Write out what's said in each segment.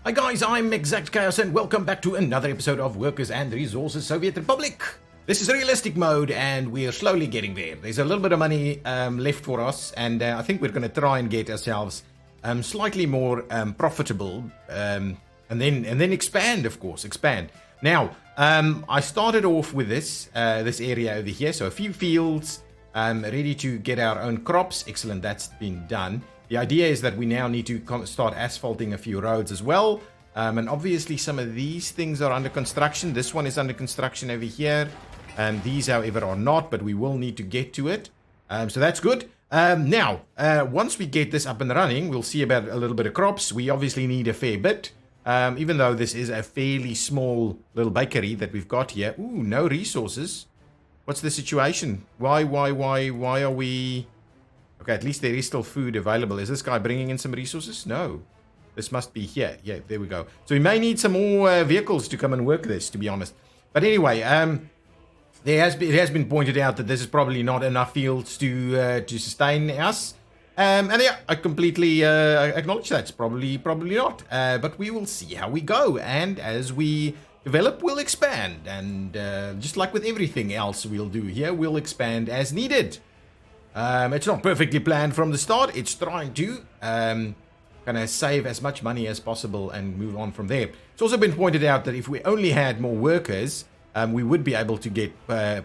Hi guys, I'm ExactChaos and welcome back to another episode of Workers and Resources Soviet Republic. This is realistic mode and we're slowly getting there. There's a little bit of money left for us, and I think we're going to try and get ourselves slightly more profitable and then expand, of course, expand. Now, I started off with this area over here, so a few fields ready to get our own crops. Excellent, that's been done. The idea is that we now need to start asphalting a few roads as well. And obviously some of these things are under construction. This one is under construction over here. These, however, are not, but we will need to get to it. So that's good. Now, once we get this up and running, we'll see about a little bit of crops. We obviously need a fair bit. Even though this is a fairly small little bakery that we've got here. Ooh, no resources. What's the situation? Why are we... Okay, at least there is still food available. Is this guy bringing in some resources? No. This must be here. Yeah, there we go. So we may need some more vehicles to come and work this, to be honest. But anyway, it has been pointed out that this is probably not enough fields to sustain us. And yeah, I completely acknowledge that. It's probably not. But we will see how we go. And as we develop, we'll expand. And just like with everything else we'll do here, we'll expand as needed. It's not perfectly planned from the start. It's trying to kind of save as much money as possible and move on from there. It's also been pointed out that if we only had more workers, we would be able to get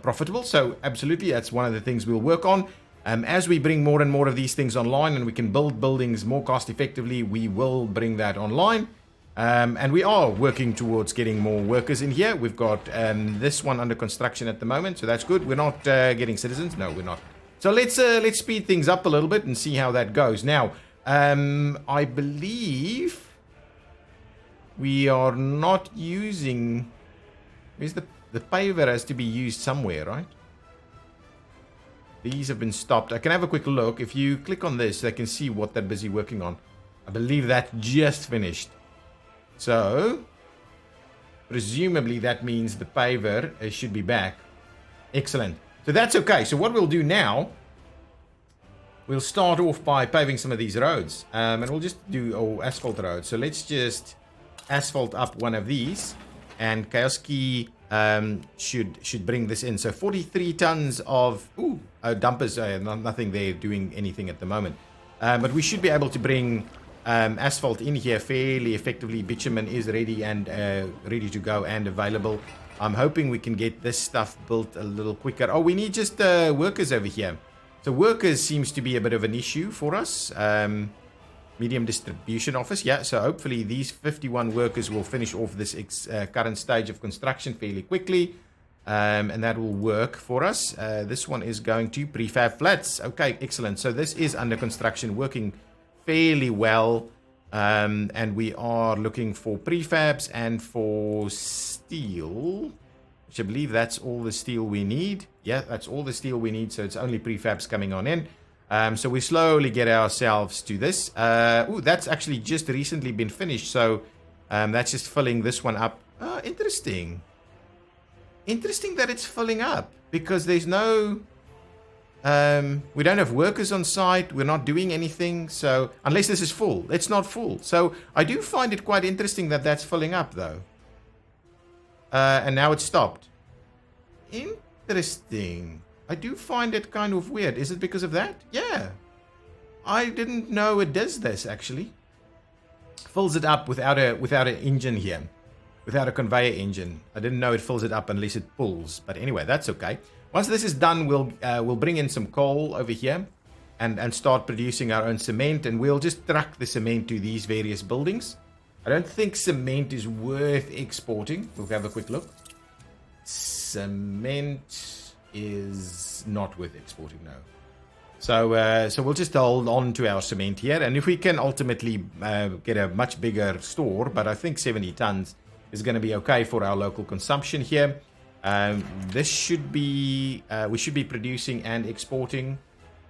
profitable. So absolutely, that's one of the things we'll work on. As we bring more and more of these things online and we can build buildings more cost effectively, we will bring that online. And we are working towards getting more workers in here. We've got this one under construction at the moment, so that's good. We're not getting citizens. No, we're not. So let's speed things up a little bit and see how that goes. Now, I believe we are not using... Where's the paver has to be used somewhere, right? These have been stopped. I can have a quick look. If you click on this, I can see what they're busy working on. I believe that just finished. So, presumably that means the paver should be back. Excellent. So that's okay. So what we'll do now, we'll start off by paving some of these roads. And we'll just do asphalt roads. So let's just asphalt up one of these. And Kaoski should bring this in. So 43 tons of... Ooh, dumpers. Nothing there doing anything at the moment. But we should be able to bring asphalt in here fairly effectively. Bitumen is ready and ready to go and available. I'm hoping we can get this stuff built a little quicker. Oh, we need just workers over here. So workers seems to be a bit of an issue for us. Medium distribution office. Yeah, so hopefully these 51 workers will finish off this current stage of construction fairly quickly. And that will work for us. This one is going to prefab flats. Okay, excellent. So this is under construction, working fairly well. And we are looking for prefabs and for steel, which I believe that's all the steel we need. Yeah, that's all the steel we need, so it's only prefabs coming on in. So we slowly get ourselves to this. Ooh, that's actually just recently been finished, so that's just filling this one up. Interesting. Interesting that it's filling up, because there's no... we don't have workers on site. We're not doing anything. So unless this is full, it's not full. So I do find it quite interesting that that's filling up though. And now it's stopped. Interesting. I do find it kind of weird. Is it because of that? Yeah. I didn't know it does this actually. Fills it up without an engine here. Without a conveyor engine. I didn't know it fills it up unless it pulls. But anyway, that's okay. Once this is done, we'll bring in some coal over here and start producing our own cement, and we'll just truck the cement to these various buildings. I don't think cement is worth exporting. We'll have a quick look. Cement is not worth exporting, no. So we'll just hold on to our cement here, and if we can ultimately get a much bigger store, but I think 70 tons is going to be okay for our local consumption here. This should be, we should be producing and exporting.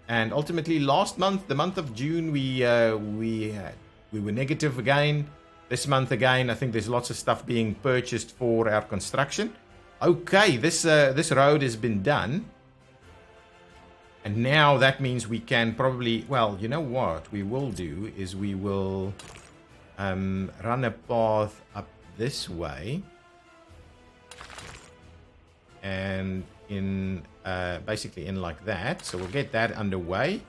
And ultimately last month, the month of June, we were negative again. This month again, I think there's lots of stuff being purchased for our construction. Okay, this road has been done. And now that means we can probably, well, you know what we will do is we will run a path up this way, and in basically in like that. So we'll get that underway,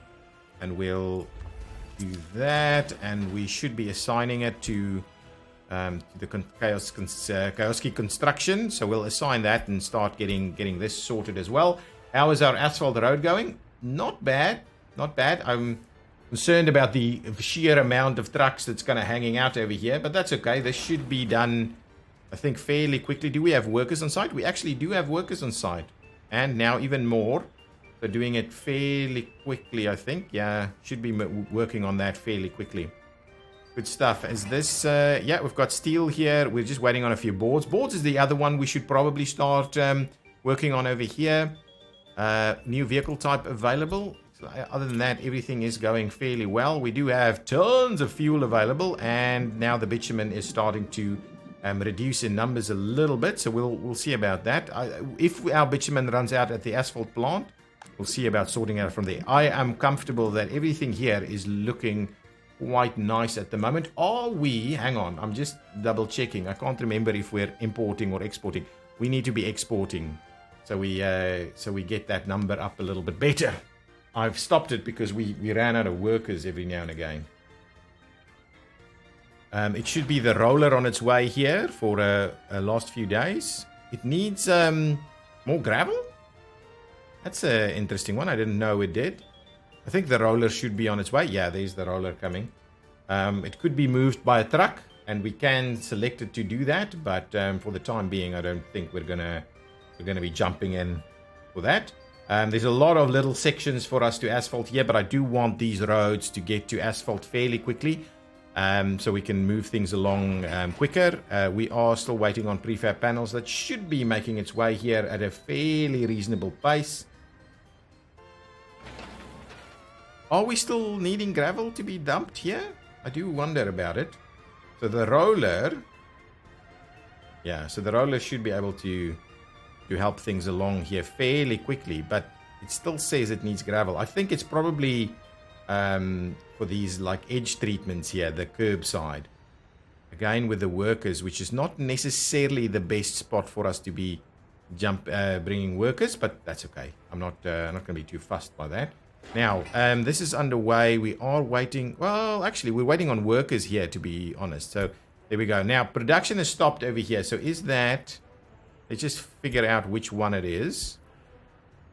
and we'll do that, and we should be assigning it to the Chaos Key construction. So we'll assign that and start getting this sorted as well. How is our asphalt road going? Not bad, not bad. I'm concerned about the sheer amount of trucks that's kind of hanging out over here, but that's okay. This should be done, I think, fairly quickly. Do we have workers on site? We actually do have workers on site, and now even more. So doing it fairly quickly, I think. Yeah, should be working on that fairly quickly. Good stuff. Is this, yeah, we've got steel here. We're just waiting on a few boards. Boards is the other one we should probably start working on over here. New vehicle type available. So other than that, everything is going fairly well. We do have tons of fuel available, and now the bitumen is starting to reduce in numbers a little bit. So we'll see about that. If our bitumen runs out at the asphalt plant, we'll see about sorting out from there. I am comfortable that everything here is looking quite nice at the moment. Are we? Hang on, I'm just double checking. I can't remember if we're importing or exporting. We need to be exporting, so we get that number up a little bit better. I've stopped it because we ran out of workers every now and again. It should be the roller on its way here for last few days. It needs more gravel. That's an interesting one. I didn't know it did. I think the roller should be on its way. Yeah, there's the roller coming. It could be moved by a truck, and we can select it to do that. But for the time being, I don't think we're gonna be jumping in for that. There's a lot of little sections for us to asphalt here, but I do want these roads to get to asphalt fairly quickly, so we can move things along quicker. We are still waiting on prefab panels that should be making its way here at a fairly reasonable pace. Are we still needing gravel to be dumped here? I do wonder about it. So the roller... Yeah, so the roller should be able to help things along here fairly quickly, but it still says it needs gravel. I think it's probably for these like edge treatments here, the curbside. Again with the workers, which is not necessarily the best spot for us to be bringing workers, but that's okay. I'm not going to be too fussed by that. Now, this is underway. We are waiting. Well, actually, we're waiting on workers here, to be honest. So there we go. Now, production has stopped over here. So is that... Let's just figure out which one it is.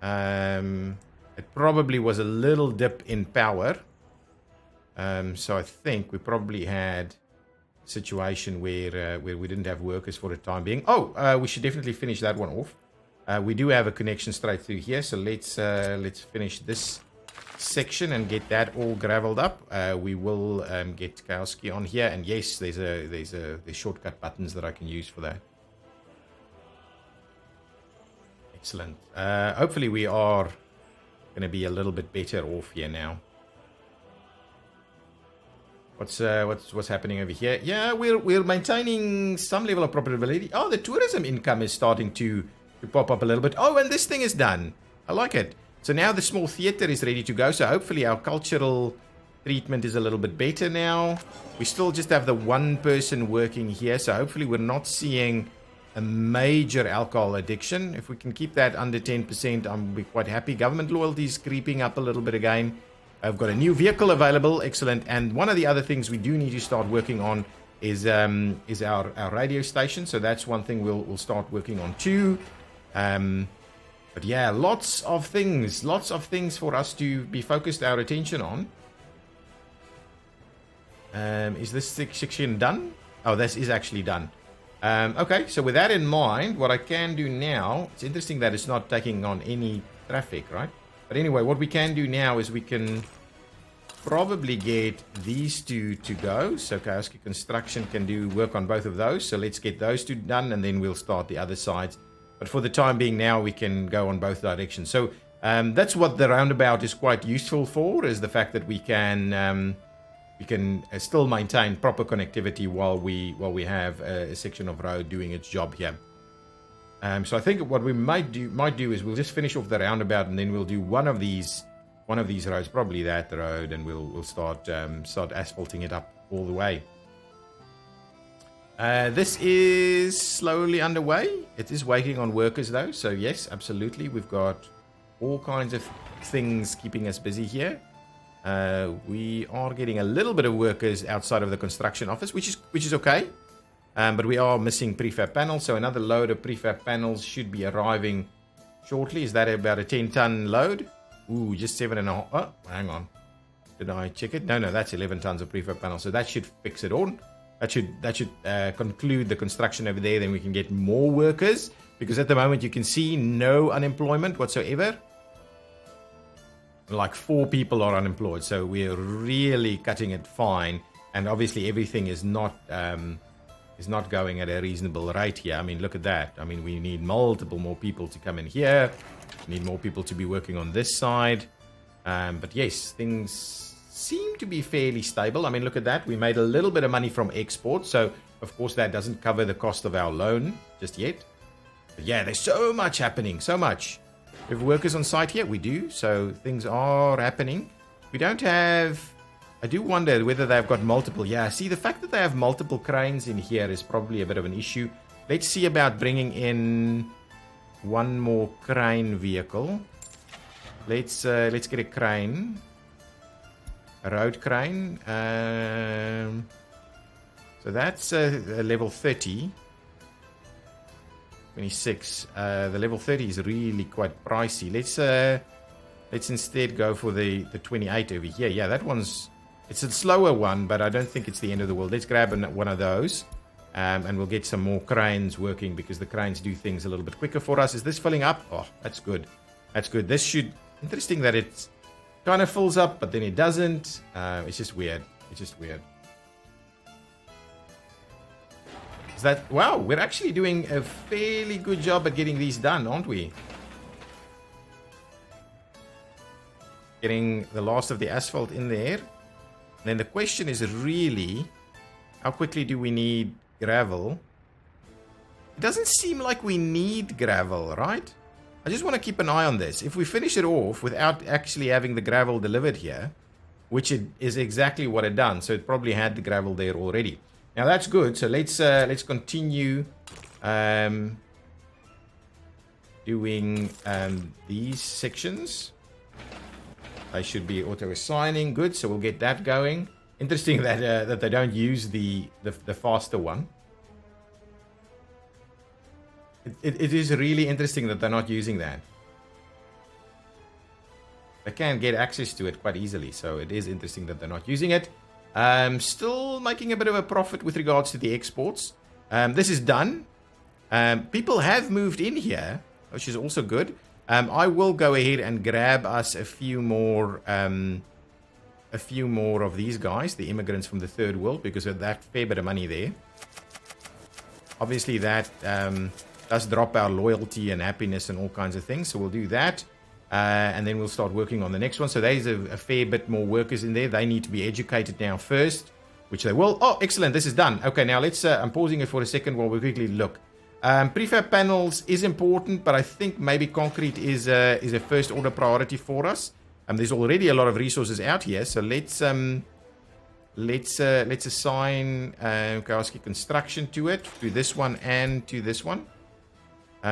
It probably was a little dip in power. So I think we probably had a situation where we didn't have workers for the time being. Oh, we should definitely finish that one off. We do have a connection straight through here. So let's finish this section and get that all graveled up. We will get Chaos Key on here, and yes, there's shortcut buttons that I can use for that. Excellent. Hopefully we are going to be a little bit better off here now. What's happening over here? Yeah, we're maintaining some level of profitability. Oh, the tourism income is starting to pop up a little bit. Oh, and this thing is done. I like it. So now the small theater is ready to go. So hopefully our cultural treatment is a little bit better now. We still just have the one person working here. So hopefully we're not seeing a major alcohol addiction. If we can keep that under 10%, I'll be quite happy. Government loyalty is creeping up a little bit again. I've got a new vehicle available. Excellent. And one of the other things we do need to start working on is our radio station. So that's one thing we'll start working on too. But yeah, lots of things for us to be focused our attention on. Is this section done? Oh, this is actually done. Okay, so with that in mind, what I can do now, it's interesting that it's not taking on any traffic, right? But anyway, what we can do now is we can probably get these two to go. So Chaos Key Construction can do work on both of those. So let's get those two done, and then we'll start the other sides. But for the time being now, we can go on both directions. So that's what the roundabout is quite useful for, is the fact that we can still maintain proper connectivity while we have a section of road doing its job here. So I think what we might do is we'll just finish off the roundabout, and then we'll do one of these roads, probably that road, and we'll start asphalting it up all the way. This is slowly underway. It is waiting on workers though. So yes, absolutely. We've got all kinds of things keeping us busy here. We are getting a little bit of workers outside of the construction office, which is okay. But we are missing prefab panels. So another load of prefab panels should be arriving shortly. Is that about a 10-ton load? Ooh, just 7.5. Oh, hang on. Did I check it? No, that's 11 tons of prefab panels. So that should fix it all. That should conclude the construction over there. Then we can get more workers, because at the moment you can see no unemployment whatsoever. Like 4 people are unemployed, so we're really cutting it fine. And obviously everything is not going at a reasonable rate here. I mean, look at that. I mean, we need multiple more people to come in here. We need more people to be working on this side. But yes, things seem to be fairly stable. I mean, look at that. We made a little bit of money from export, so of course that doesn't cover the cost of our loan just yet. But yeah, there's so much happening, so much. We have workers on site here. We do, so things are happening. We don't have... I do wonder whether they've got multiple. Yeah, see, the fact that they have multiple cranes in here is probably a bit of an issue. Let's see about bringing in one more crane vehicle. Let's get a crane. A road crane. So that's a level 30. 26. The level 30 is really quite pricey. Let's instead go for the 28 over here. Yeah, that one's... It's a slower one, but I don't think it's the end of the world. Let's grab one of those. And we'll get some more cranes working, because the cranes do things a little bit quicker for us. Is this filling up? Oh, that's good. That's good. This should... Interesting that it kind of fills up, but then it doesn't. It's just weird. It's just weird. Is that... Wow, we're actually doing a fairly good job at getting these done, aren't we? Getting the last of the asphalt in there. And then the question is really, how quickly do we need gravel? It doesn't seem like we need gravel, right? I just want to keep an eye on this. If we finish it off without actually having the gravel delivered here, which it is exactly what it done, so it probably had the gravel there already. Now that's good. So let's continue doing these sections. They should be auto-assigning. Good, so we'll get that going. Interesting that that they don't use the faster one. It is really interesting that they're not using that. They can get access to it quite easily, so it is interesting that they're not using it. Still making a bit of a profit with regards to the exports. This is done. People have moved in here, which is also good. I will go ahead and grab us a few more of these guys, the immigrants from the third world, because of that fair bit of money there. Obviously, that does drop our loyalty and happiness and all kinds of things, so we'll do that. And then we'll start working on the next one. So there's a fair bit more workers in there. They need to be educated now first, which they will. Oh, excellent. This is done. Okay, now let's... I'm pausing it for a second while we quickly look. Prefab panels is important, but I think maybe concrete is a first order priority for us. There's already a lot of resources out here, so let's assign Kowalski construction to it, to this one and to this one.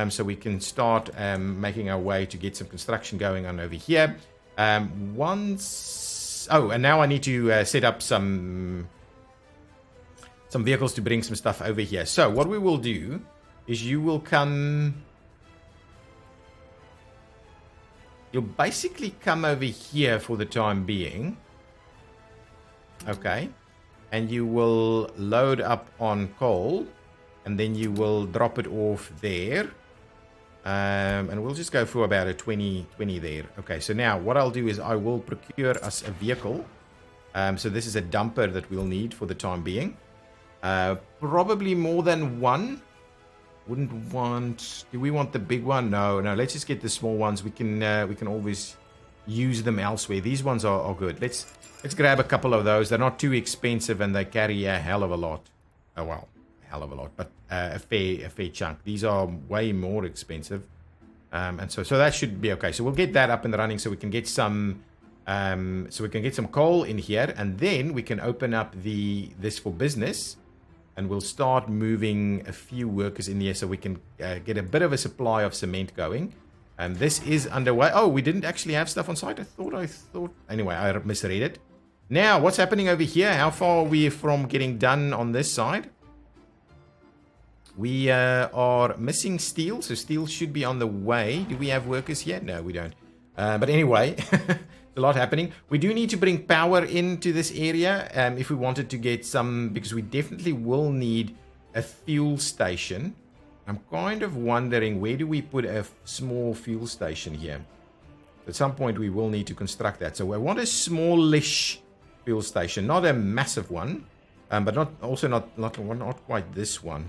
So we can start making our way to get some construction going on over here. Oh, and now I need to set up some vehicles to bring some stuff over here. So what we will do is you'll basically come over here for the time being. Okay. And you will load up on coal, and then you will drop it off there. And we'll just go for about a 20 there. Okay, so now what I'll do is I will procure us a vehicle. So this is a dumper that we'll need for the time being. Probably more than one. Wouldn't want... Do we want the big one? No, let's just get the small ones. We can always use them elsewhere. These ones are good. Let's grab a couple of those. They're not too expensive, and they carry a hell of a lot. Oh, well, a hell of a lot, but a fair chunk. These are way more expensive. And so that should be okay. So we'll get that up and running, so we can get some coal in here, and then we can open up this for business. And we'll start moving a few workers in here so we can get a bit of a supply of cement going. This is underway. Oh, we didn't actually have stuff on site. I thought. Anyway, I misread it. Now, what's happening over here? How far are we from getting done on this side? We are missing steel, so steel should be on the way. Do we have workers here? No, we don't. But anyway, a lot happening. We do need to bring power into this area if we wanted to get some, because we definitely will need a fuel station. I'm kind of wondering, where do we put a small fuel station here? At some point we will need to construct that. So I want a smallish fuel station, not a massive one, but not quite this one.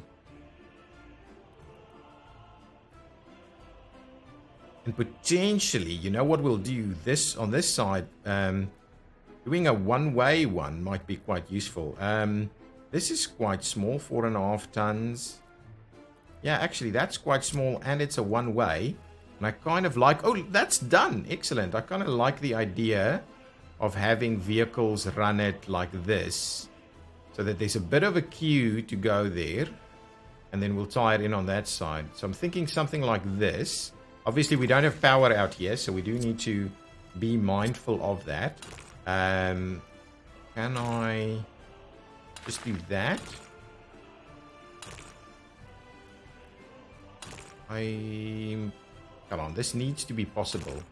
And potentially, you know what we'll do this on this side, doing a one-way one might be quite useful. This is quite small, 4.5 tons. Yeah, actually that's quite small, and it's a one-way. And I kind of like, oh, that's done. Excellent. I kind of like the idea of having vehicles run it like this, so that there's a bit of a queue to go there, and then we'll tie it in on that side. So I'm thinking something like this. Obviously, we don't have power out here, so we do need to be mindful of that. Can I just do that? Come on, this needs to be possible.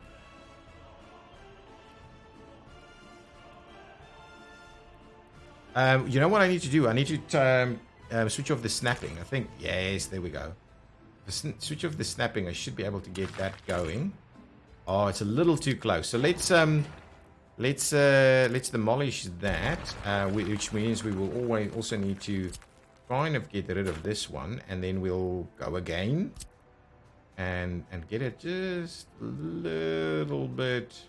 You know what I need to do? I need to switch off the snapping. I think, yes, there we go. Switch off the snapping. I should be able to get that going. Oh, it's a little too close. So let's demolish that, which means we will also need to kind of get rid of this one, and then we'll go again and get it just a little bit.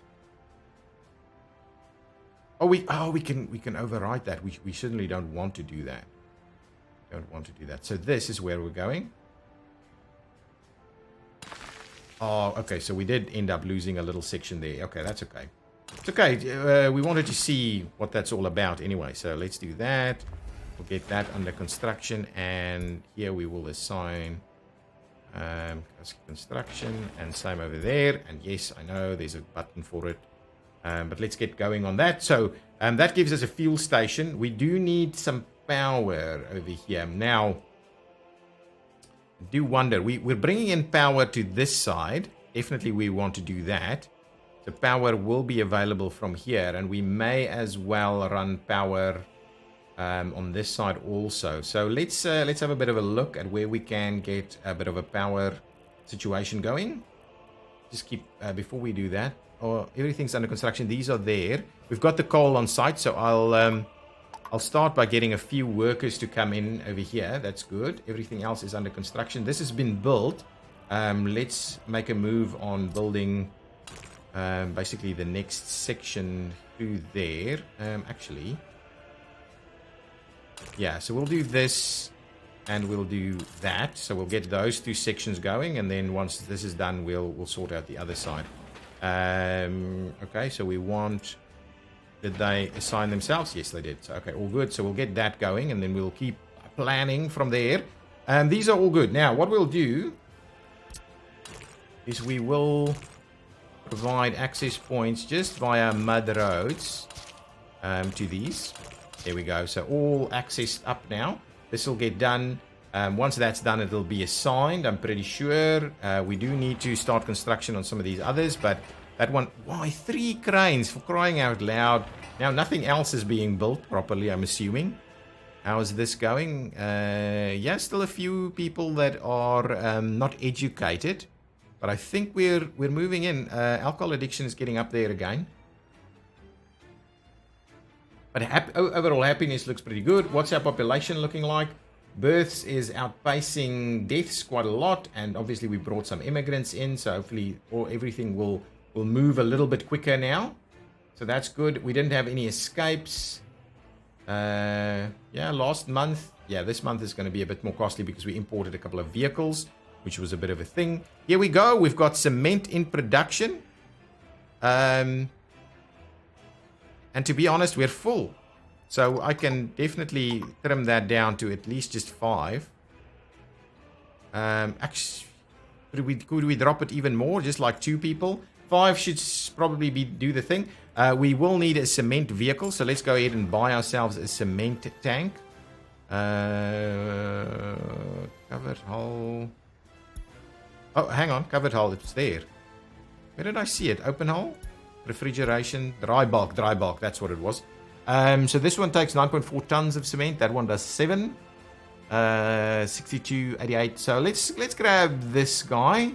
Oh, we can override that. We certainly don't want to do that. So this is where we're going. Oh, okay, so we did end up losing a little section there. Okay, that's okay. It's okay. We wanted to see what that's all about anyway, so let's do that. We'll get that under construction, and here we will assign construction, and same over there. And yes, I know there's a button for it, but let's get going on that. So that gives us a fuel station. We do need some power over here. Now, do wonder, we're bringing in power to this side. Definitely we want to do that. The power will be available from here, and we may as well run power on this side also. So let's have a bit of a look at where we can get a bit of a power situation going. Just keep before we do that. Oh, everything's under construction. These are there. We've got the coal on site, so I'll start by getting a few workers to come in over here. That's good. Everything else is under construction. This has been built. Let's make a move on building basically the next section through there. Actually, yeah, so we'll do this and we'll do that. So we'll get those two sections going, and then once this is done, we'll sort out the other side. Okay, so we want... Did they assign themselves? Yes, they did. So, okay, all good. So we'll get that going, and then we'll keep planning from there. These are all good. Now, what we'll do is we will provide access points just via mud roads to these. There we go. So all accessed up now. This will get done. Once that's done, it'll be assigned, I'm pretty sure. We do need to start construction on some of these others, but that one... Why, 3 cranes, for crying out loud. Now, nothing else is being built properly, I'm assuming. How is this going? Yeah, still a few people that are not educated. But I think we're moving in. Alcohol addiction is getting up there again. But overall happiness looks pretty good. What's our population looking like? Births is outpacing deaths quite a lot. And obviously we brought some immigrants in. So hopefully everything will move a little bit quicker now. So that's good. We didn't have any escapes. Yeah, last month. Yeah, this month is going to be a bit more costly because we imported a couple of vehicles, which was a bit of a thing. Here we go. We've got cement in production. And to be honest, we're full. So I can definitely trim that down to at least just 5. Actually, could we drop it even more? Just like 2 people? 5 should probably do the thing. We will need a cement vehicle. So let's go ahead and buy ourselves a cement tank. Covered hull. Oh, hang on. Covered hull. It's there. Where did I see it? Open hull? Refrigeration. Dry bulk. Dry bulk. That's what it was. So this one takes 9.4 tons of cement. That one does 7. 62, 88. So let's grab this guy.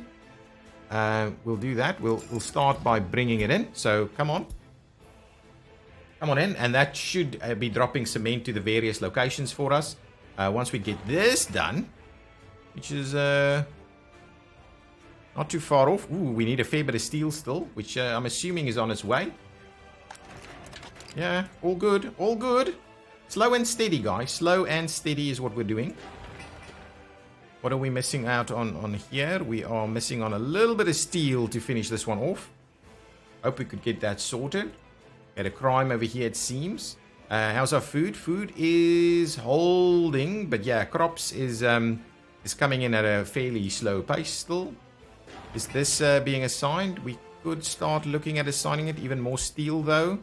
We'll do that. We'll start by bringing it in. So come on. Come on in. And that should be dropping cement to the various locations for us. Once we get this done, which is not too far off. Ooh, we need a fair bit of steel still, which I'm assuming is on its way. Yeah, all good, all good. Slow and steady, guys. Slow and steady is what we're doing. What are we missing out on here? We are missing on a little bit of steel to finish this one off. Hope we could get that sorted. Got a crime over here, it seems. How's our food? Food is holding, but yeah, crops is coming in at a fairly slow pace still. Is this being assigned? We could start looking at assigning it. Even more steel, though.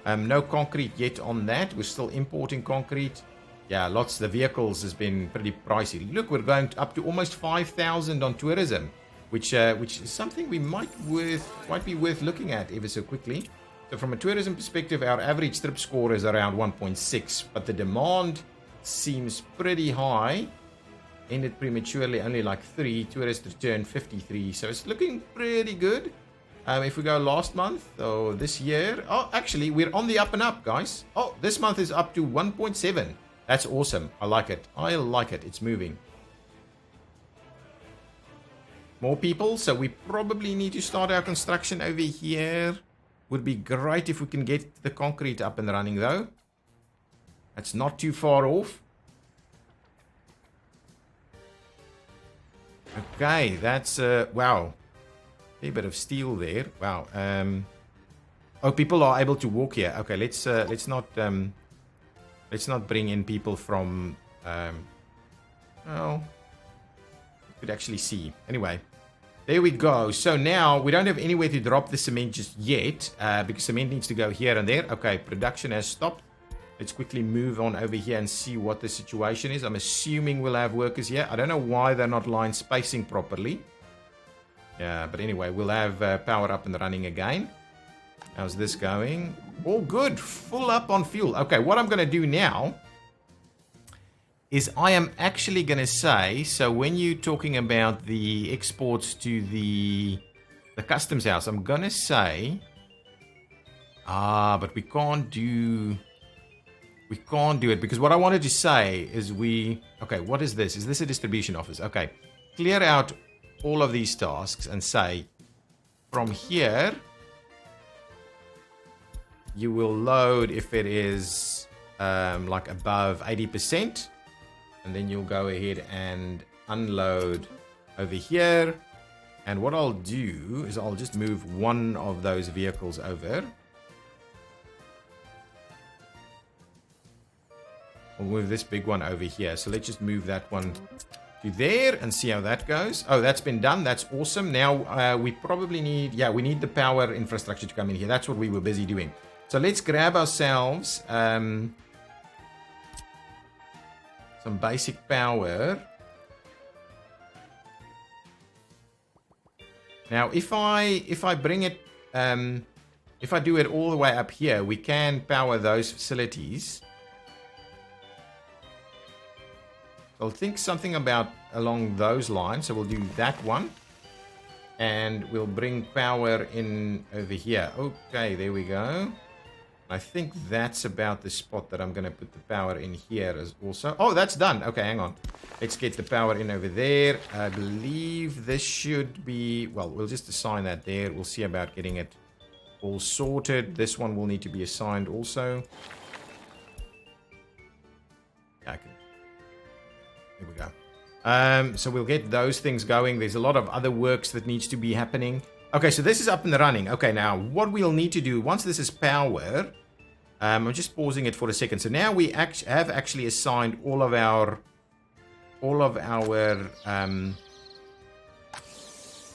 No concrete yet on that. We're still importing concrete. Yeah, lots. The vehicles has been pretty pricey. Look, we're going up to almost 5,000 on tourism, which is something we might be worth looking at ever so quickly. So from a tourism perspective, our average trip score is around 1.6, but the demand seems pretty high. Ended prematurely, only like 3. Tourists returned 53, so it's looking pretty good. If we go last month or this year, oh, actually, we're on the up and up, guys. Oh, this month is up to 1.7. That's awesome. I like it. I like it. It's moving. More people, so we probably need to start our construction over here. Would be great if we can get the concrete up and running, though. That's not too far off. Okay, that's wow. A bit of steel there. Wow. Oh, people are able to walk here. Okay, let's not bring in people from well, you could actually see. Anyway, there we go. So now we don't have anywhere to drop the cement just yet, because cement needs to go here and there. Okay, production has stopped. Let's quickly move on over here and see what the situation is. I'm assuming we'll have workers here. I don't know why they're not line spacing properly. Yeah, but anyway, we'll have power up and running again. How's this going? All good. Full up on fuel. Okay, what I'm going to do now is I am actually going to say, so when you're talking about the exports to the customs house, I'm going to say, but we can't do it because what I wanted to say is okay, what is this? Is this a distribution office? Okay, clear out all of these tasks and say from here you will load if it is like above 80%, and then you'll go ahead and unload over here. And what I'll do is I'll just move one of those vehicles over. We'll move this big one over here. So let's just move that one to there and see how that goes. Oh, that's been done. That's awesome. Now we probably need, we need the power infrastructure to come in here. That's what we were busy doing. So let's grab ourselves some basic power. Now, if I bring it, if I do it all the way up here, we can power those facilities. I'll think something about along those lines. So we'll do that one. And we'll bring power in over here. Okay, there we go. I think that's about the spot that I'm going to put the power in here as also. Oh, that's done. Okay, hang on. Let's get the power in over there. I believe this should be, well, we'll just assign that there. We'll see about getting it all sorted. This one will need to be assigned also. Okay. There we go. So we'll get those things going. There's a lot of other works that needs to be happening. Okay, so this is up and running. Okay, now what we'll need to do once this is power, I'm just pausing it for a second. So now we have actually assigned all of our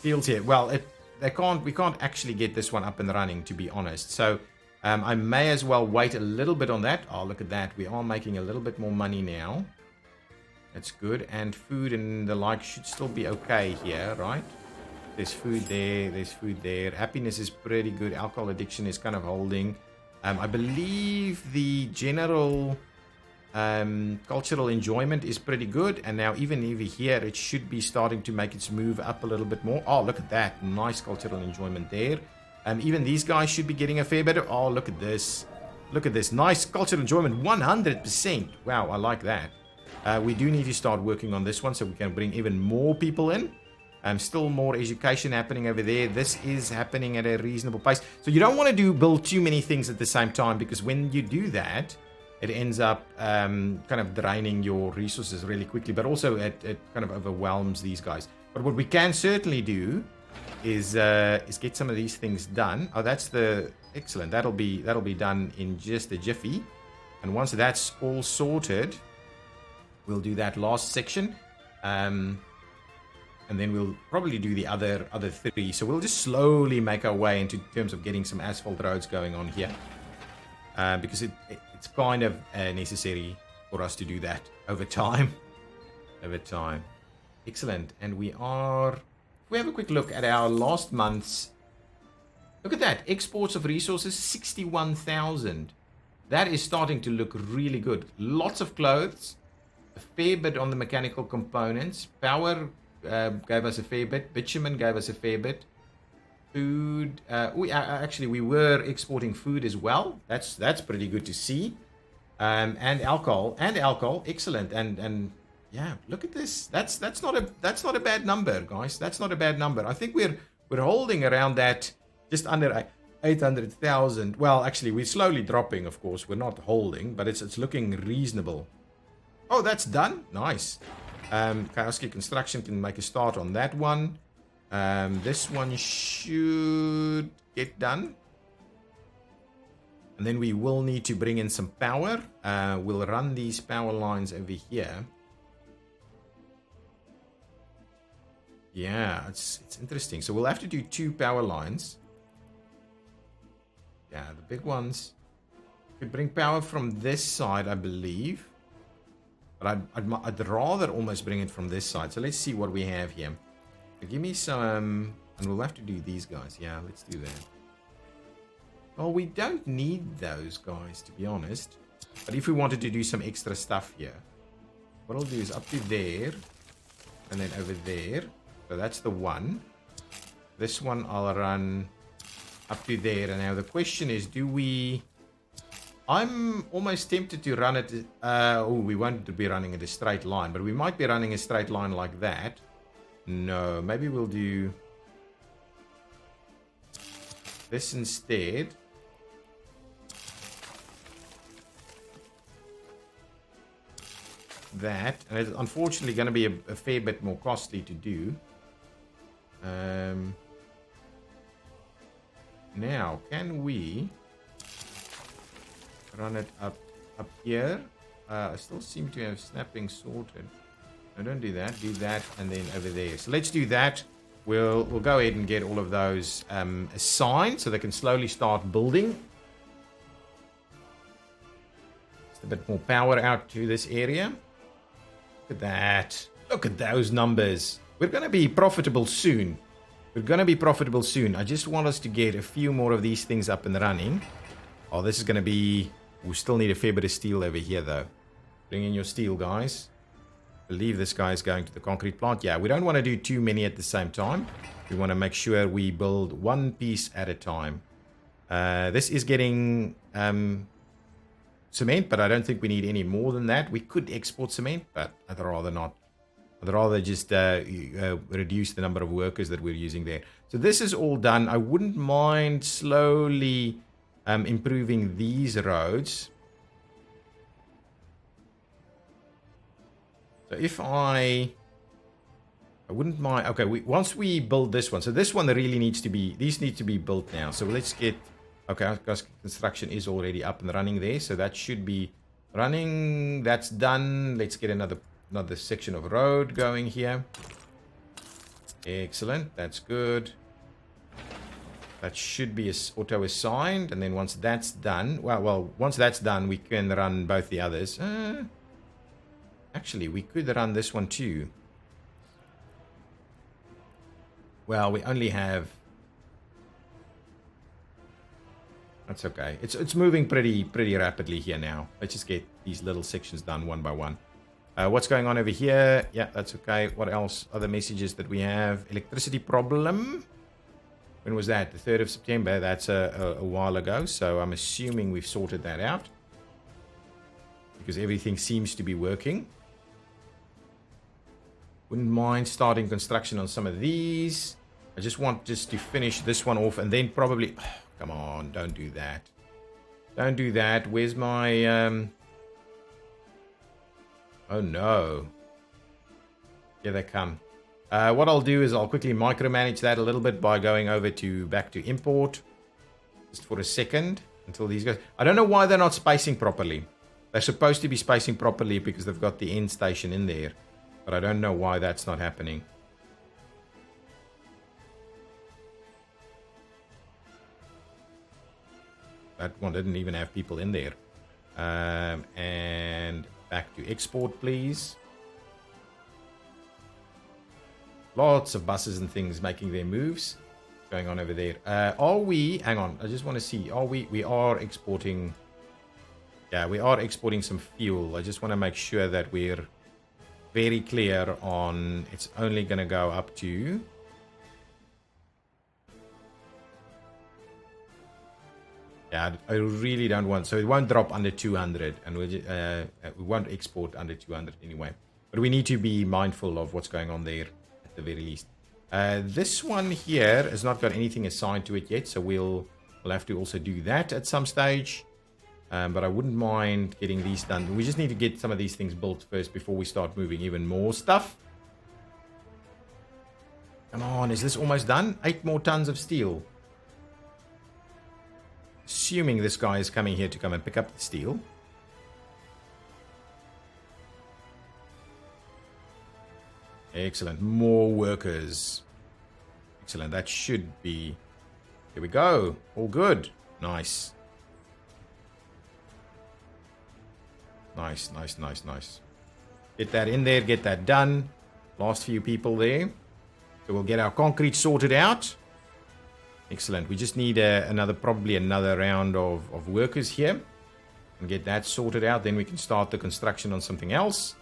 fields here. Well, we can't actually get this one up and running, to be honest. So I may as well wait a little bit on that. Oh, look at that. We are making a little bit more money now. That's good. And food and the like should still be okay here, right? There's food there. There's food there. Happiness is pretty good. Alcohol addiction is kind of holding. I believe the general cultural enjoyment is pretty good. And now even over here, it should be starting to make its move up a little bit more. Oh, look at that. Nice cultural enjoyment there. Even these guys should be getting a fair bit of... Oh, look at this. Look at this. Nice cultural enjoyment. 100%. Wow, I like that. We do need to start working on this one so we can bring even more people in. Still more education happening over there. This is happening at a reasonable pace. So you don't want to build too many things at the same time, because when you do that, it ends up kind of draining your resources really quickly. But also it kind of overwhelms these guys. But what we can certainly do is get some of these things done. Oh, that's the excellent. That'll be done in just a jiffy. And once that's all sorted, we'll do that last section. And then we'll probably do the other three. So we'll just slowly make our way into terms of getting some asphalt roads going on here. Because it's kind of necessary for us to do that over time. Excellent. And we have a quick look at our last month's... Look at that. Exports of resources, 61,000. That is starting to look really good. Lots of clothes. A fair bit on the mechanical components. Power... gave us a fair bit. Bitumen gave us a fair bit. Food. Actually, we were exporting food as well. That's pretty good to see. And alcohol. Excellent. And yeah, look at this. That's not a bad number, guys. That's not a bad number. I think we're holding around that, just under 800,000. Well, actually, we're slowly dropping. Of course, we're not holding, but it's looking reasonable. Oh, that's done. Nice. Kowski Construction can make a start on that one. This one should get done. And then we will need to bring in some power. We'll run these power lines over here. Yeah, it's interesting. So we'll have to do 2 power lines. Yeah, the big ones. Could bring power from this side, I believe. But I'd rather almost bring it from this side. So let's see what we have here. So give me some... And we'll have to do these guys. Yeah, let's do that. Well, we don't need those guys, to be honest. But if we wanted to do some extra stuff here, what I'll do is up to there. And then over there. So that's the one. This one I'll run up to there. And now the question is, do we... I'm almost tempted to run it... we won't be running it a straight line, but we might be running a straight line like that. No, maybe we'll do this instead. That, and it's unfortunately going to be a fair bit more costly to do. Now, can we... run it up here. I still seem to have snapping sorted. No, don't do that. Do that and then over there. So let's do that. We'll go ahead and get all of those assigned so they can slowly start building. Just a bit more power out to this area. Look at that. Look at those numbers. We're going to be profitable soon. I just want us to get a few more of these things up and running. Oh, this is going to be... We still need a fair bit of steel over here, though. Bring in your steel, guys. I believe this guy is going to the concrete plant. Yeah, we don't want to do too many at the same time. We want to make sure we build one piece at a time. This is getting cement, but I don't think we need any more than that. We could export cement, but I'd rather not. I'd rather just reduce the number of workers that we're using there. So this is all done. I wouldn't mind slowly... improving these roads. So if I wouldn't mind. Okay, once we build this one, so this one really needs to be. These need to be built now. So let's get Okay, construction is already up and running there, so that should be running. That's done. Let's get another section of road going here. Excellent. That's good. That should be auto assigned, and then once that's done, once that's done, we can run both the others. Actually, we could run this one too. Well, we only have. That's okay. It's moving pretty rapidly here now. Let's just get these little sections done one by one. What's going on over here? Yeah, that's okay. What else? Other messages that we have. Electricity problem. When was that? The 3rd of September. That's a while ago. So I'm assuming we've sorted that out. Because everything seems to be working. Wouldn't mind starting construction on some of these. I just want to finish this one off and then probably... Oh, come on, don't do that. Don't do that. Where's my... Oh no. Here they come. What I'll do is I'll quickly micromanage that a little bit by going over back to import. Just for a second until these guys... I don't know why they're not spacing properly. They're supposed to be spacing properly because they've got the end station in there. But I don't know why that's not happening. That one didn't even have people in there. And back to export, please. Lots of buses and things making their moves. Going on over there. Are we... Hang on. I just want to see. Are we... We are exporting... Yeah, we are exporting some fuel. I just want to make sure that we're very clear on... It's only going to go up to... Yeah, I really don't want... So it won't drop under 200. And we won't export under 200 anyway. But we need to be mindful of what's going on there at the very least. This one here has not got anything assigned to it yet. So we'll have to also do that at some stage. But I wouldn't mind getting these done. We just need to get some of these things built first before we start moving even more stuff. Come on, is this almost done? 8 more tons of steel. Assuming this guy is coming here to come and pick up the steel. Excellent. More workers. Excellent. That should be... Here we go. All good. Nice. Nice, nice, nice, nice. Get that in there. Get that done. Last few people there. So we'll get our concrete sorted out. Excellent. We just need probably another round of workers here. And get that sorted out. Then we can start the construction on something else.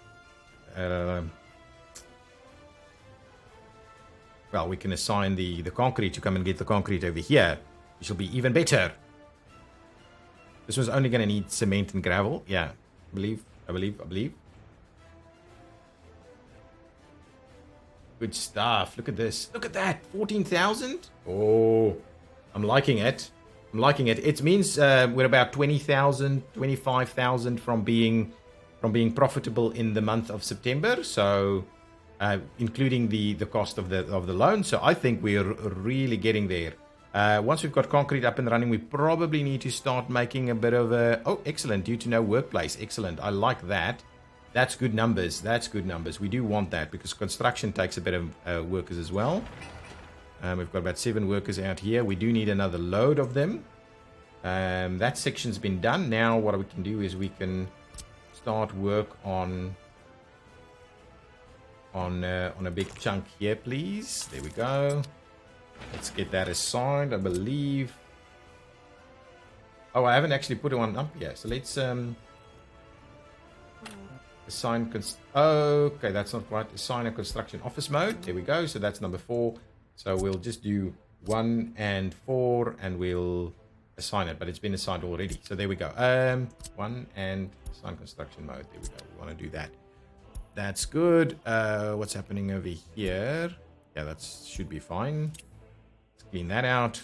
Well, we can assign the concrete to come and get the concrete over here. Which will be even better. This one's only going to need cement and gravel. Yeah. I believe. Good stuff. Look at this. Look at that. 14,000. Oh, I'm liking it. I'm liking it. It means we're about 20,000, 25,000 from being profitable in the month of September. So, including the cost of the loan. So I think we're really getting there. Once we've got concrete up and running, we probably need to start making a bit of a... Oh, excellent. Due to no workplace. Excellent. I like that. That's good numbers. That's good numbers. We do want that because construction takes a bit of workers as well. We've got about 7 workers out here. We do need another load of them. That section's been done. Now what we can do is we can start work on a big chunk here, please. There we go. Let's get that assigned, I believe. Oh, I haven't actually put one up yet. So let's assign... Okay, that's not right. Assign a construction office mode. There we go. So that's number 4. So we'll just do 1 and 4 and we'll assign it. But it's been assigned already. So there we go. 1 and assign construction mode. There we go. We want to do that. That's good. What's happening over here? Yeah, that should be fine. Clean that out.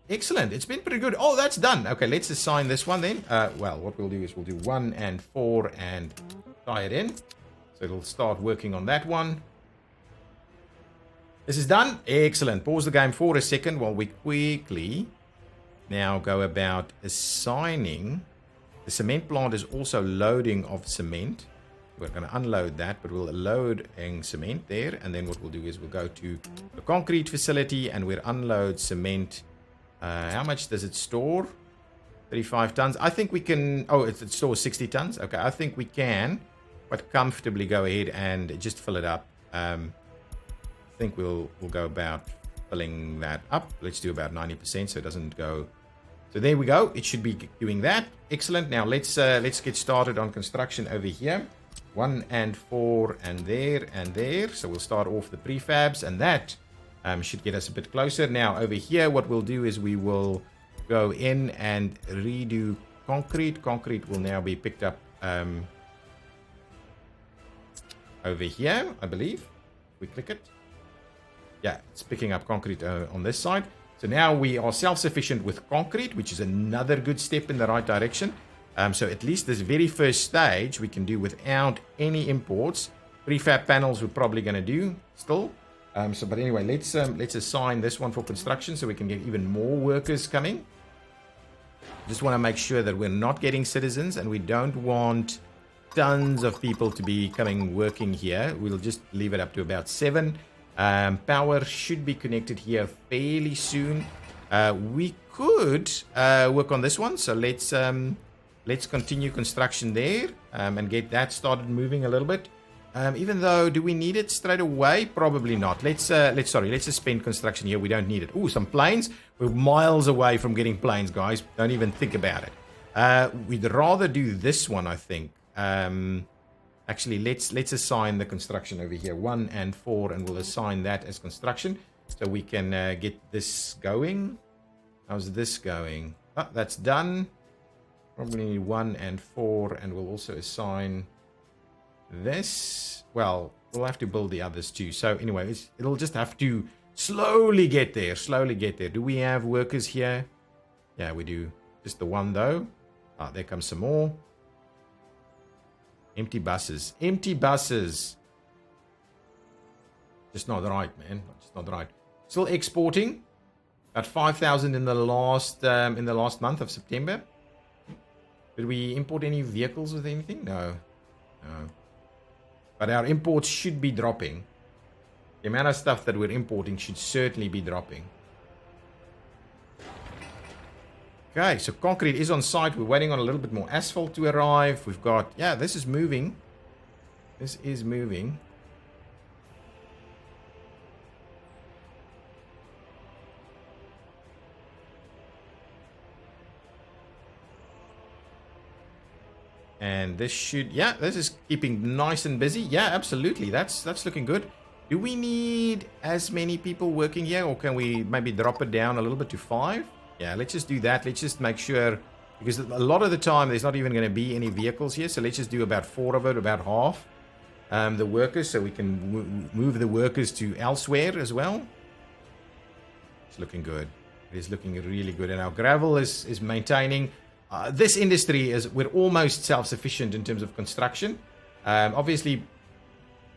Excellent. It's been pretty good. Oh, that's done. Okay, let's assign this one then. Well, what we'll do is we'll do 1 and 4 and tie it in. So it'll start working on that one. This is done. Excellent. Pause the game for a second while we quickly now go about assigning. The cement plant is also loading of cement. We're going to unload that, but we'll load cement there. And then what we'll do is we'll go to the concrete facility and we'll unload cement. How much does it store? 35 tons. I think we can... Oh, it stores 60 tons. Okay, I think we can quite comfortably go ahead and just fill it up. I think we'll go about filling that up. Let's do about 90% so it doesn't go... So there we go. It should be doing that. Excellent. Now let's get started on construction over here. 1 and 4 and there and there. So we'll start off the prefabs and that should get us a bit closer. Now over here what we'll do is we will go in and redo concrete. Concrete will now be picked up over here, I believe. We click it. Yeah, it's picking up concrete on this side. So now we are self-sufficient with concrete, which is another good step in the right direction. So at least this very first stage we can do without any imports. Prefab panels we're probably going to do still. But anyway, let's assign this one for construction so we can get even more workers coming. Just want to make sure that we're not getting citizens and we don't want tons of people to be coming working here. We'll just leave it up to about 7. Power should be connected here fairly soon. We could work on this one, so let's continue construction there and get that started moving a little bit. Even though, do we need it straight away? Probably not. Let's suspend construction here. We don't need it. Ooh, some planes. We're miles away from getting planes, guys. Don't even think about it. We'd rather do this one, I think. Actually, let's assign the construction over here, 1 and 4, and we'll assign that as construction so we can get this going. How's this going? Oh, that's done. Probably need 1 and 4, and we'll also assign this. Well, we'll have to build the others too. So anyway, it'll just have to slowly get there. Slowly get there. Do we have workers here? Yeah, we do. Just the one though. Ah, there comes some more. Empty buses. Empty buses. Just not right, man. Just not right. Still exporting. About 5,000 in the last month of September. Did we import any vehicles with anything? No. No. But our imports should be dropping. The amount of stuff that we're importing should certainly be dropping. Okay, so concrete is on site. We're waiting on a little bit more asphalt to arrive. We've got... Yeah, this is moving. This is moving. And this should... Yeah, this is keeping nice and busy. Yeah, absolutely. That's looking good. Do we need as many people working here? Or can we maybe drop it down a little bit to 5? Yeah, let's just do that. Let's just make sure... Because a lot of the time, there's not even going to be any vehicles here. So let's just do about 4 of it, about half. The workers, so we can move the workers to elsewhere as well. It's looking good. It is looking really good. And our gravel is maintaining... this industry is, we're almost self-sufficient in terms of construction. Obviously,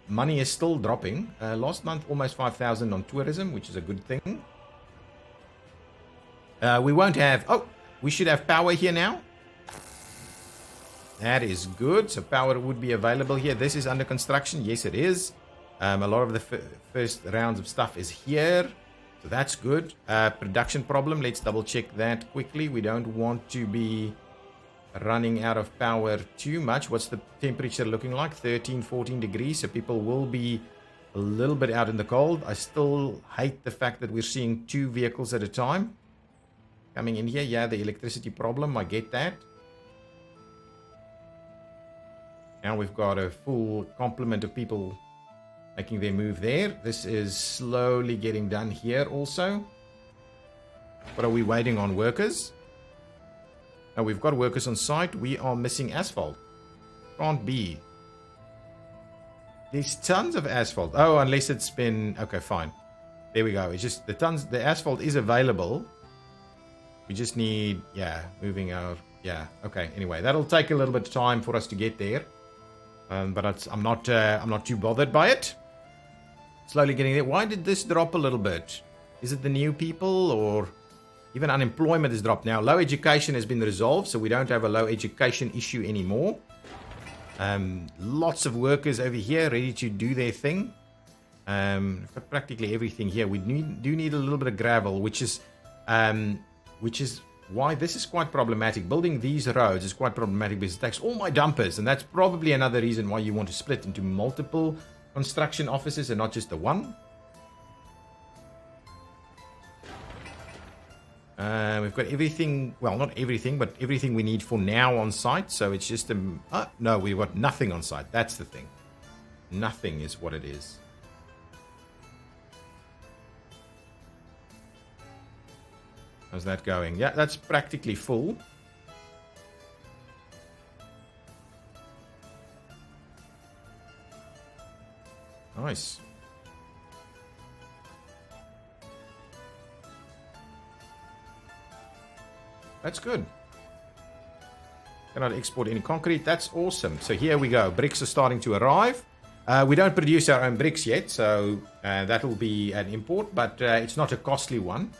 money is still dropping. Last month, almost 5,000 on tourism, which is a good thing. We won't have... Oh, we should have power here now. That is good. So power would be available here. This is under construction. Yes, it is. A lot of the first rounds of stuff is here. So that's good. Production problem. Let's double check that quickly. We don't want to be running out of power too much. What's the temperature looking like? 13, 14 degrees. So people will be a little bit out in the cold. I still hate the fact that we're seeing 2 vehicles at a time coming in here. Yeah, the electricity problem. I get that. Now we've got a full complement of people making their move there. This is slowly getting done here also. What are we waiting on? Workers? Now we've got workers on site. We are missing asphalt. Can't be. There's tons of asphalt. Oh, unless it's been... Okay, fine. There we go. It's just the asphalt is available. We just need... Yeah, moving out. Yeah, okay. Anyway, that'll take a little bit of time for us to get there. But I'm not too bothered by it. Slowly getting there. Why did this drop a little bit? Is it the new people or Even unemployment has dropped now. Low education has been resolved, so we don't have a low education issue anymore. Lots of workers over here ready to do their thing. We've got practically everything here. We do need a little bit of gravel, which is why this is quite problematic. Building these roads is quite problematic because it takes all my dumpers, and that's probably another reason why you want to split into multiple construction offices and not just the one. We've got everything, well, not everything, but everything we need for now on site. So it's just no, we've got nothing on site. That's the thing. Nothing is what it is. How's that going? Yeah, that's practically full. Nice. That's good. Cannot export any concrete. That's awesome. So here we go. Bricks are starting to arrive. We don't produce our own bricks yet, so that will be an import, but it's not a costly one.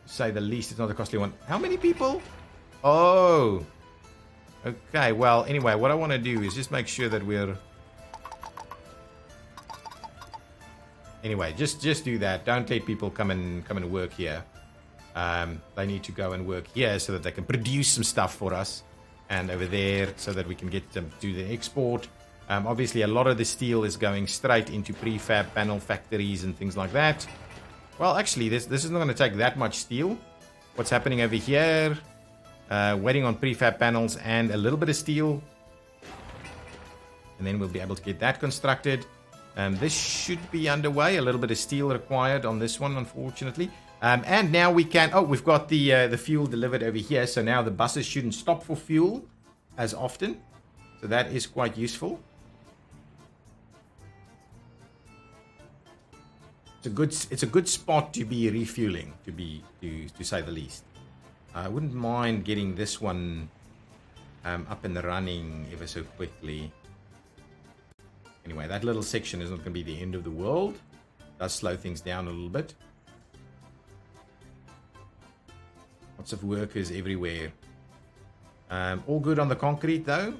To say the least, it's not a costly one. How many people? Oh. Okay, well, anyway, what I want to do is just make sure that we're... Anyway, just do that. Don't let people come and work here. They need to go and work here so that they can produce some stuff for us, and over there so that we can get them to the export. Obviously, a lot of the steel is going straight into prefab panel factories and things like that. Well, actually, this is not going to take that much steel. What's happening over here? Waiting on prefab panels and a little bit of steel, and then we'll be able to get that constructed. This should be underway. A little bit of steel required on this one, unfortunately. And now we can... Oh, we've got the fuel delivered over here. So now the buses shouldn't stop for fuel as often. So that is quite useful. It's a good spot to be refueling, to say the least. I wouldn't mind getting this one up and running ever so quickly. Anyway, that little section is not going to be the end of the world. It does slow things down a little bit. Lots of workers everywhere. All good on the concrete though.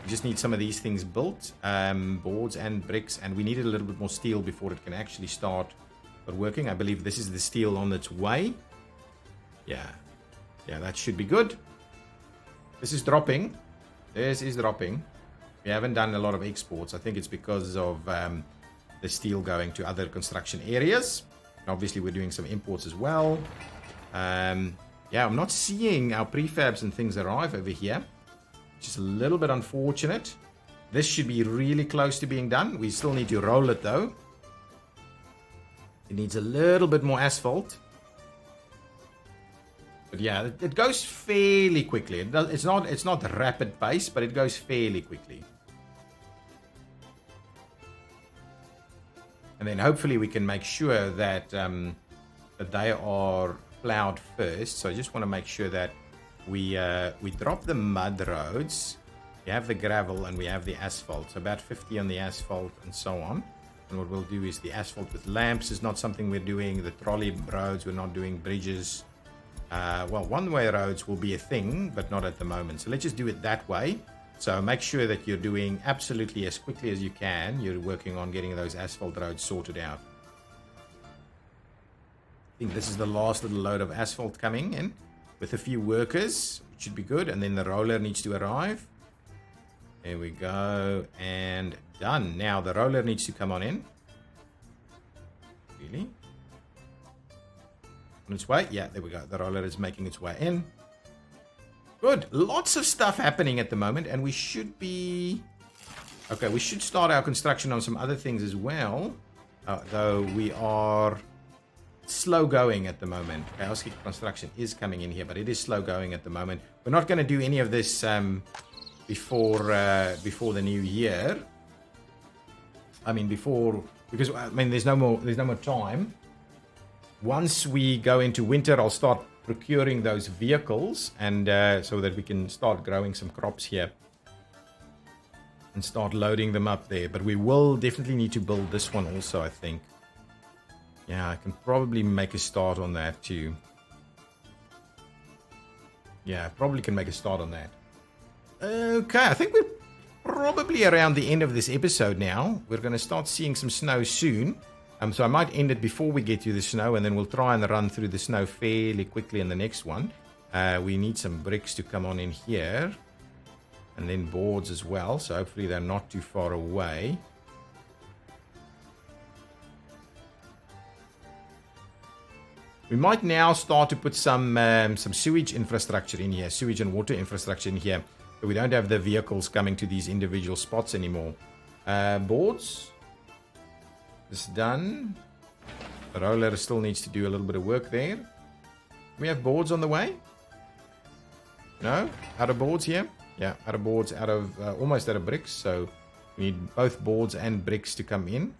We just need some of these things built. Boards and bricks. And we needed a little bit more steel before it can actually start working. I believe this is the steel on its way. Yeah. Yeah, that should be good. This is dropping. This is dropping. We haven't done a lot of exports. I think it's because of the steel going to other construction areas. And obviously, we're doing some imports as well. Yeah, I'm not seeing our prefabs and things arrive over here, which is a little bit unfortunate. This should be really close to being done. We still need to roll it, though. It needs a little bit more asphalt. But yeah, it goes fairly quickly. It's not rapid pace, but it goes fairly quickly. And then hopefully we can make sure that that they are plowed first. So I just want to make sure that we drop the mud roads. We have the gravel and we have the asphalt. So about 50 on the asphalt and so on. And what we'll do is the asphalt with lamps is not something we're doing. The trolley roads, we're not doing bridges. Well, one-way roads will be a thing, but not at the moment. So let's just do it that way. So make sure that you're doing absolutely as quickly as you can. You're working on getting those asphalt roads sorted out. I think this is the last little load of asphalt coming in with a few workers, which should be good. And then the roller needs to arrive. There we go. And done. Now the roller needs to come on in. Really? On its way? Yeah, there we go. The roller is making its way in. Good. Lots of stuff happening at the moment, and we should be... Okay, we should start our construction on some other things as well. Though we are slow going at the moment. Chaos construction is coming in here, but it is slow going at the moment. We're not going to do any of this before the new year. I mean, because I mean, there's no more time. Once we go into winter, I'll start procuring those vehicles, and so that we can start growing some crops here and start loading them up there. But we will definitely need to build this one also, I think. Yeah, I can probably make a start on that too. Yeah, probably can make a start on that. Okay, I think we're probably around the end of this episode now. We're going to start seeing some snow soon. So I might end it before we get to the snow, and then we'll try and run through the snow fairly quickly in the next one. We need some bricks to come on in here, and then boards as well, so hopefully they're not too far away. We might now start to put some sewage infrastructure in here, sewage and water infrastructure in here, so we don't have the vehicles coming to these individual spots anymore. Boards. This done. The roller still needs to do a little bit of work there. We have boards on the way. No? Out of boards here? Yeah, out of boards, almost out of bricks. So we need both boards and bricks to come in.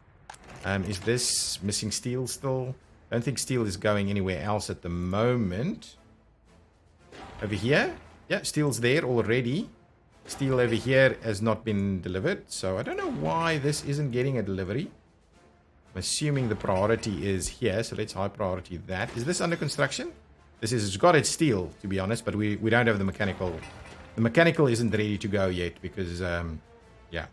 Is this missing steel still? I don't think steel is going anywhere else at the moment. Over here? Yeah, steel's there already. Steel over here has not been delivered. So I don't know why this isn't getting a delivery. I'm assuming the priority is here, so let's high priority that. Is this under construction? It's got its steel, to be honest, but we don't have the mechanical. The mechanical isn't ready to go yet because, yeah.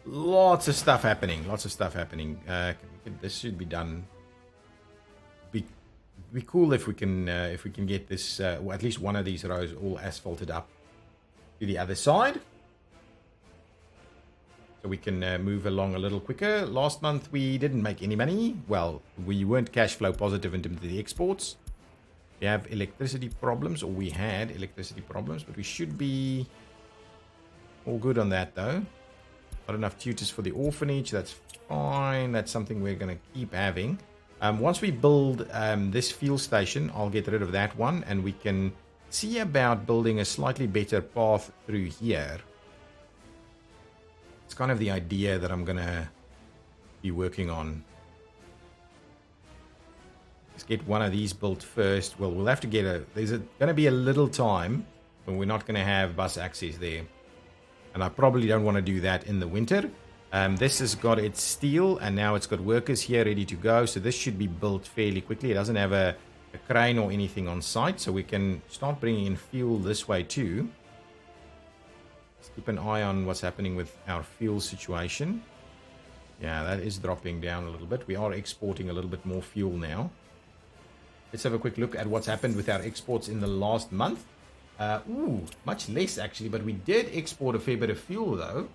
Lots of stuff happening. This should be done. Be cool if we can get this, or at least one of these rows all asphalted up to the other side. So we can move along a little quicker. Last month we didn't make any money. Well, we weren't cash flow positive in terms of the exports. We have electricity problems, or we had electricity problems, but we should be all good on that though. Not enough tutors for the orphanage. That's fine. That's something we're going to keep having. Once we build this fuel station, I'll get rid of that one, and we can see about building a slightly better path through here. It's kind of the idea that I'm going to be working on. Let's get one of these built first. Well, we'll have to get there's going to be a little time when we're not going to have bus access there. And I probably don't want to do that in the winter. This has got its steel, and now it's got workers here ready to go. So this should be built fairly quickly. It doesn't have a crane or anything on site, so we can start bringing in fuel this way too. Let's keep an eye on what's happening with our fuel situation. Yeah, that is dropping down a little bit. We are exporting a little bit more fuel now. Let's have a quick look at what's happened with our exports in the last month. Much less actually, but we did export a fair bit of fuel though.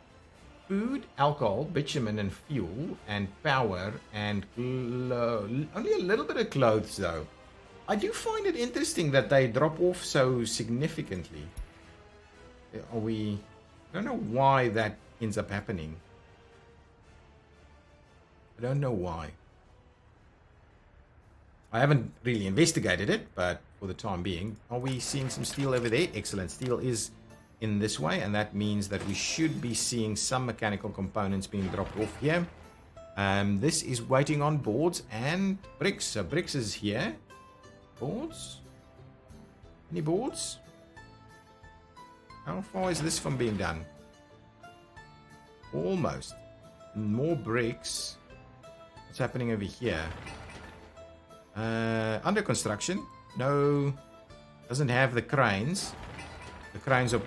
Food, alcohol, bitumen and fuel, and power, and only a little bit of clothes though. I do find it interesting that they drop off so significantly. I don't know why that ends up happening. I don't know why. I haven't really investigated it, but for the time being, are we seeing some steel over there? Excellent. Steel is in this way, and that means that we should be seeing some mechanical components being dropped off here. This is waiting on boards and bricks. So bricks is here. Boards? Any boards? How far is this from being done? Almost. More bricks. What's happening over here? Under construction. No. Doesn't have the cranes. The cranes are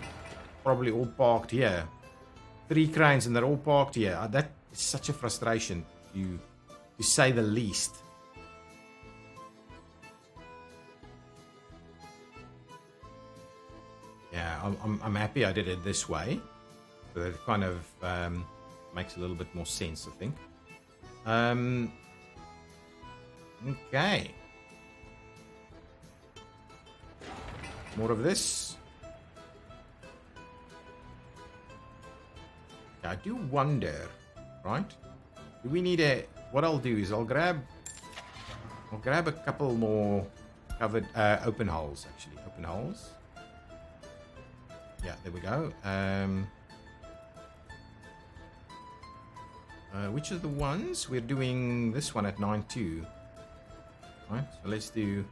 probably all parked here. 3 cranes and they're all parked here. That is such a frustration, to say the least. Yeah, I'm happy I did it this way. So that kind of makes a little bit more sense, I think. Okay. More of this. I do wonder, right? Do we need what I'll do is I'll grab a couple more covered open holes actually. Open holes. Yeah, there we go. Which are the ones? We're doing this one at 9.2. Right, so let's do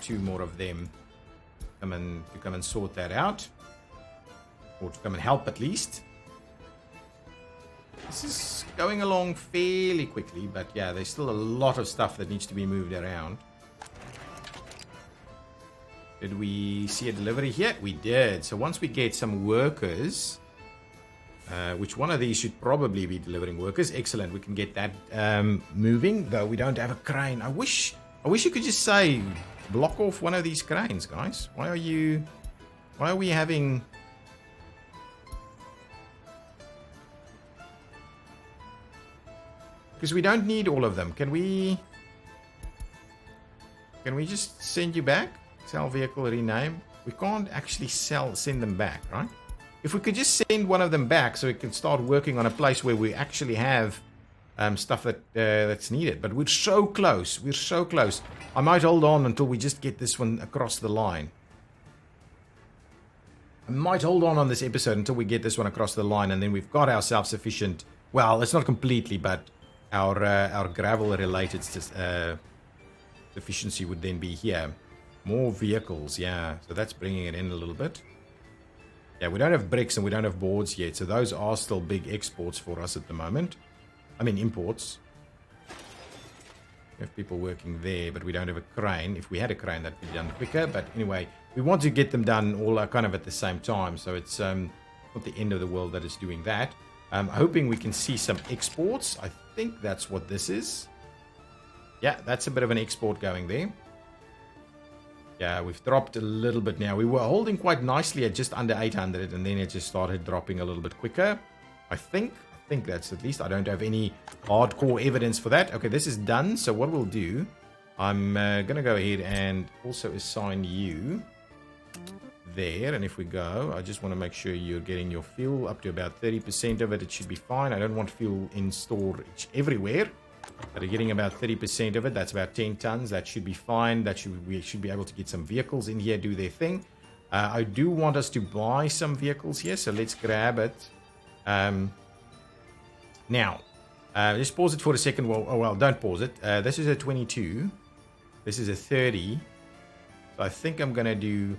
2 more of them. To come and sort that out. Or to come and help at least. This is going along fairly quickly, but yeah, there's still a lot of stuff that needs to be moved around. Did we see a delivery here? We did. So once we get some workers, which one of these should probably be delivering workers? Excellent. We can get that moving, though we don't have a crane. I wish you could just say, block off one of these cranes, guys. Why are we having... Because we don't need all of them. Can we just send you back? Sell vehicle, rename. We can't actually send them back, right? If we could just send one of them back so we can start working on a place where we actually have stuff that's needed. But we're so close. We're so close. I might hold on until we just get this one across the line. I might hold on this episode until we get this one across the line, and then we've got ourselves sufficient. Well, it's not completely, but our gravel-related efficiency would then be here. More vehicles, yeah. So that's bringing it in a little bit. Yeah, we don't have bricks and we don't have boards yet, so those are still big exports for us at the moment. I mean, imports. We have people working there, but we don't have a crane. If we had a crane, that'd be done quicker. But anyway, we want to get them done all kind of at the same time, so it's not the end of the world that is doing that. I'm hoping we can see some exports. I think that's what this is. Yeah, that's a bit of an export going there. Yeah, we've dropped a little bit now. We were holding quite nicely at just under 800, and then it just started dropping a little bit quicker. I think that's at least. I don't have any hardcore evidence for that. Okay, this is done. So what we'll do, I'm going to go ahead and also assign you there. And if we go, I just want to make sure you're getting your fuel up to about 30% of it. It should be fine. I don't want fuel in storage everywhere. But getting about 30% of it, that's about 10 tons. That should be fine. We should be able to get some vehicles in here, do their thing. I do want us to buy some vehicles here, so let's grab it. Now, just pause it for a second. Well, don't pause it. This is a 22. This is a 30. So I think I'm going to do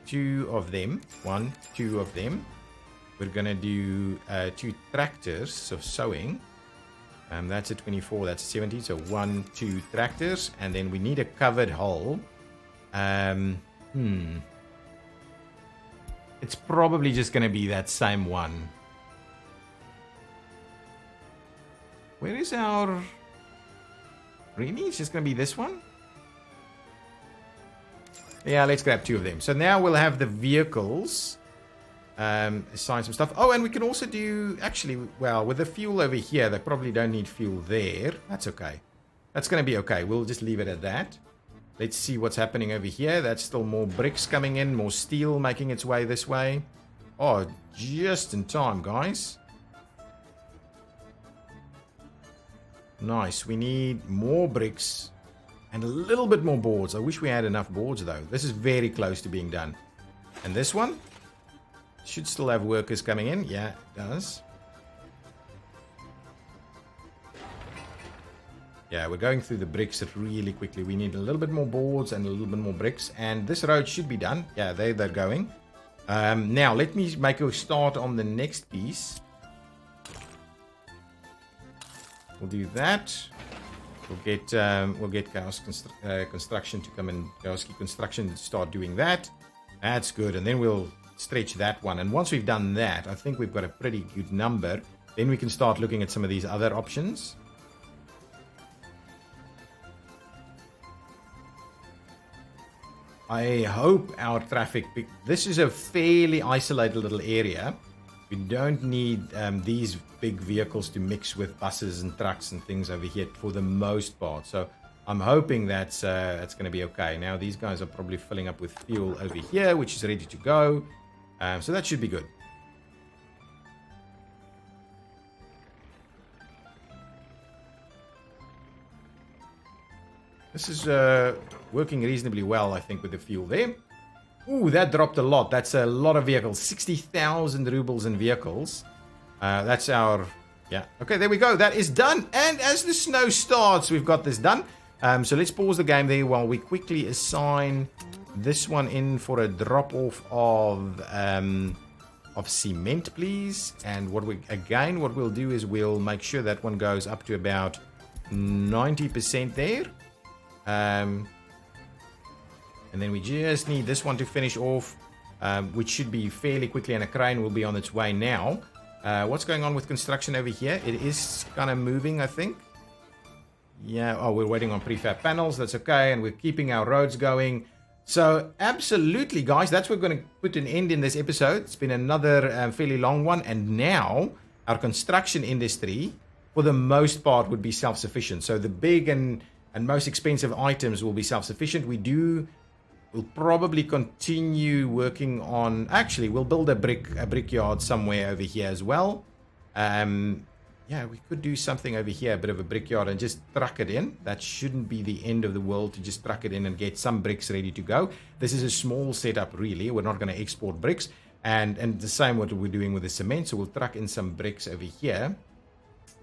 2 of them. 1, 2 of them. We're going to do 2 tractors of sowing. That's a 24, that's a 70, so 1, 2 tractors, and then we need a covered hull. It's probably just going to be that same one. Where is our... Really? It's just going to be this one? Yeah, let's grab 2 of them. So now we'll have the vehicles... assign some stuff. Oh, and we can also do, actually, well, with the fuel over here, they probably don't need fuel there. That's okay. That's going to be okay. We'll just leave it at that. Let's see what's happening over here. That's still more bricks coming in, more steel making its way this way. Oh, just in time, guys. Nice. We need more bricks and a little bit more boards. I wish we had enough boards, though. This is very close to being done. And this one? Should still have workers coming in. Yeah, it does. Yeah, we're going through the bricks really quickly. We need a little bit more boards and a little bit more bricks. And this road should be done. Yeah, they're going. Now, let me make a start on the next piece. We'll do that. We'll get Chaos Construction to come in. Chaos Construction to start doing that. That's good. And then we'll stretch that one, and once we've done that, I think we've got a pretty good number. Then we can start looking at some of these other options. I hope our traffic... This is a fairly isolated little area. We don't need these big vehicles to mix with buses and trucks and things over here for the most part. So I'm hoping that's going to be okay. Now these guys are probably filling up with fuel over here, which is ready to go. So that should be good. This is working reasonably well, I think, with the fuel there. Ooh, that dropped a lot. That's a lot of vehicles. 60,000 rubles in vehicles. That's our... Yeah. Okay, there we go. That is done. And as the snow starts, we've got this done. So let's pause the game there while we quickly assign this one in for a drop-off of of cement, please. And what we'll do is we'll make sure that one goes up to about 90% there. And then we just need this one to finish off, which should be fairly quickly, and a crane will be on its way now. What's going on with construction over here? It is kind of moving, I think. Yeah, oh, we're waiting on prefab panels. That's okay, and we're keeping our roads going. So, absolutely, guys, that's where we're going to put an end in this episode. It's been another fairly long one, and now our construction industry, for the most part, would be self-sufficient. So, the big and most expensive items will be self-sufficient. We'll probably continue working on... Actually, we'll build a brickyard somewhere over here as well. Yeah, we could do something over here, a bit of a brickyard, and just truck it in. That shouldn't be the end of the world to just truck it in and get some bricks ready to go. This is a small setup, really. We're not going to export bricks. And the same what we're doing with the cement. So we'll truck in some bricks over here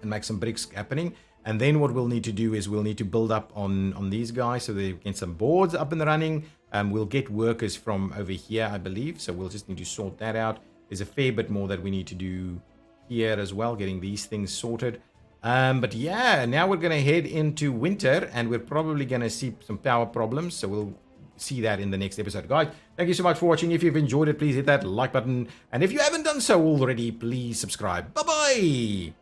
and make some bricks happening. And then what we'll need to do is we'll need to build up on these guys so they get some boards up and running. We'll get workers from over here, I believe. So we'll just need to sort that out. There's a fair bit more that we need to do here as well, getting these things sorted. But yeah, now we're going to head into winter, and we're probably going to see some power problems. So we'll see that in the next episode. Guys, thank you so much for watching. If you've enjoyed it, please hit that like button. And if you haven't done so already, please subscribe. Bye-bye!